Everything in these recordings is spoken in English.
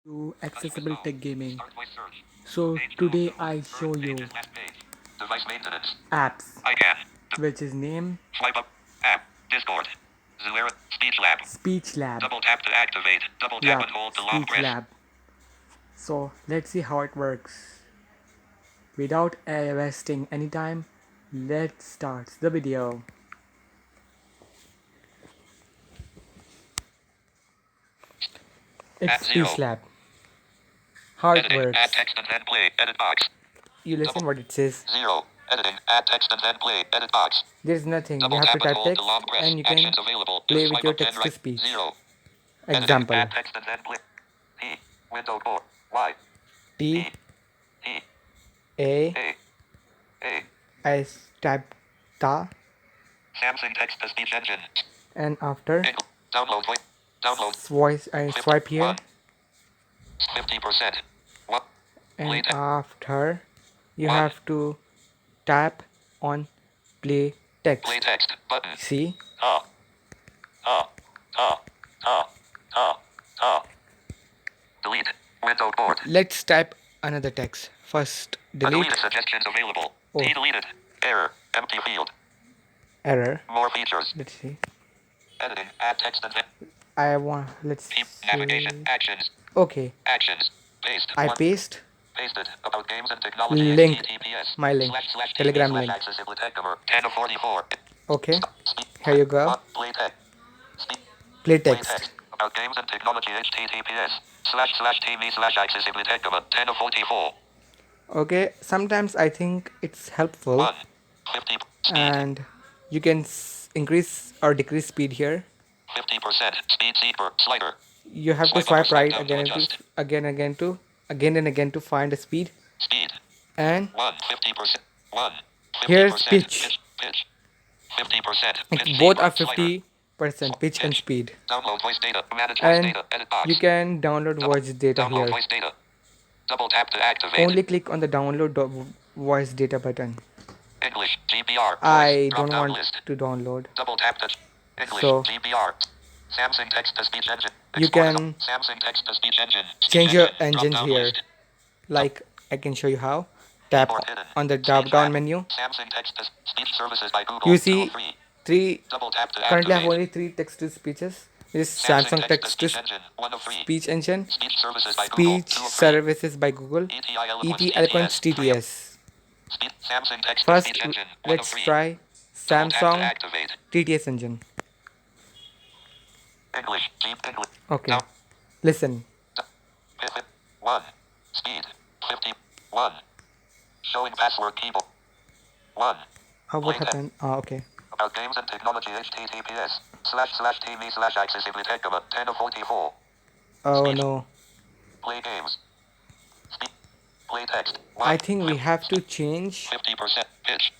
To Accessible Tech Gaming. So today I show you Device maintenance. apps, ICANN. which is name Swipe up. App. Discord. Zoera. Speech Lab. Speech Lab. Double tap to activate. Double tap Yeah, and hold to long Speech press. Lab. So let's see how it works. Without wasting any time, let's start the video. It's At zero. Speech Lab. How it Editing. Add works. text and then play. Edit box. You Double listen what it says. zero. Editing. Add text and then play. Edit box. There's nothing. You Double have to tap and type hold to text long press. and you can Actions available. play with Swipe your up then text to right. speech. Zero. Editing. Example Add text and then play. T. Window 4. Y. T E. E. A A. A. I type ta Samsung text to speech engine. and after Download voice. Download. voice I swipe here 50%. What? and after you have to tap on play text. Play text button. See, Ah. Ah. Ah. Ah. Ah. Ah. Delete. Window board. let's type another text. First delete. Delete suggestions available. Oh. T deleted. Error. Empty field. Error. More features. Let's see. Editing. Add text and I want let's keep see. navigation. Actions. Okay, Actions. Paste. I One. paste Pasted. About games and technology. link, HTTPS. my link, // Telegram TV link. / accessible tech number 10 of 44. Okay, Speak. here you go. Play text. Speak. Play Play text. text. About games and technology. HTTPS. // TV / accessible tech number 10 of 44. Okay, sometimes I think it's helpful 1. 50. Speed. and you can increase or decrease speed here. 50%. Speed seeker. Slider. You have to Swipe up or swipe swipe right down to adjust. again and again to find the speed. Speed. And 1. 50%. 1. 50%. here's pitch. Pitch. 50%. It's Pitch both seeker. are Slider. 50% pitch and speed. Download voice data. Manage voice And data. Edit box. you can download voice data Download here. voice data. Double tap to activate. Only click on the download voice data button. English. GBR. I Drop don't down want list. to download. Double tap to English. So GBR. Samsung text to speech engine. you can Samsung text to speech engine. change your Drop engines down here. list. Like I can show you how. Tap Import hidden. on the Speech drop down lab. menu. Samsung text to speech services by Google. You see Free. three. Double tap to Currently I have activate. only 3 text to speeches. This is Samsung text to speech engine. 1 of 3. speech engine. Speech services by Google. Speech 2 of 3. services by Google. ET Eloquence TTS. Samsung text to First, speech engine. 1 of let's 3. try Double tap to Samsung activate. TTS engine. English. English. Okay, Down. listen. 1. Speed. 51. Showing password keyboard. 1. What Play happened? Okay. About games and technology. HTTPS. // TV / accessible tech 10 of 44. Oh Speech. no. Play games. Speed. Play text. I think we have to change. 50% pitch.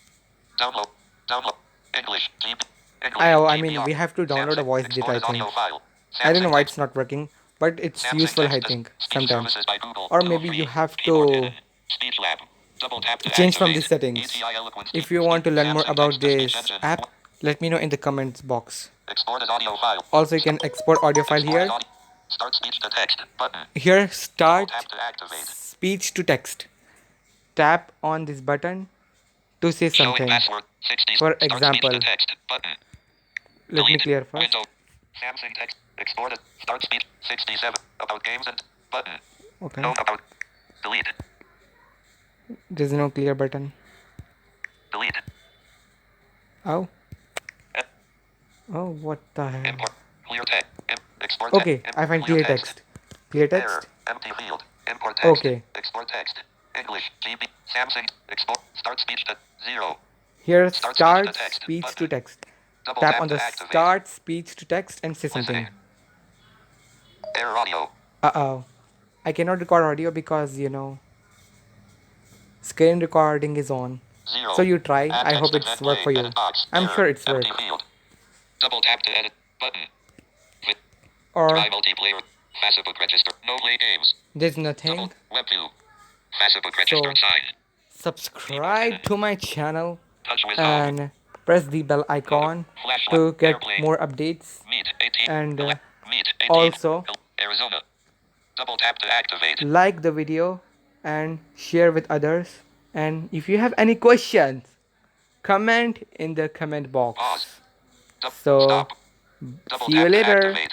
Download. Download. English. English. I mean, we have to download a voice data, I think. I don't know why it's not working, but it's useful, I think, sometimes. Or maybe you have to Speech Lab. Double tap to change from activate. these settings. ETI Eloquence. If you want to learn more Samsung about text to speech this engine. app, let me know in the comments box. Export as audio file. Also, you can export audio file Export as here. audio. Start speech to text button. Here, Double start tap to activate. speech to text. Tap on this button to say Showing something. password 60. For Start example, speech to text button. let me Delete. clear first. Window. Samsung text. Export. Start speech 67. About games and button. Okay, No about. Delete. there's no clear button. Delete. Oh, Eh, oh, what the hell? Import. Clear text. Export Okay, text. I find clear text. Clear Error. text. Empty field. Import text. Okay. Export text. English. GB. Samsung. Export. Start speech to 0. Here, Start start speech to text speech button. to text. Double Tap tap on to the activate. start speech to text and say something. Listening. Error audio. Uh-oh. I cannot record audio because, screen recording is on. 0. So you try. Add I text hope and it's then work play. for you. Edit box. I'm Error. sure it's Empty work. field. Double tap to edit button. Or Try multiplayer. Facebook register. No play games. there's Double nothing. web view. Facebook register So sign. subscribe to my channel Touch with home. and press the bell icon Flashlight. to get Airplane. more updates. Meet 18. And Meet 18. also Arizona. Double tap to activate. like the video and share with others. And if you have any questions, comment in the comment box. Pause. So Stop. Double see you tap to later. activate.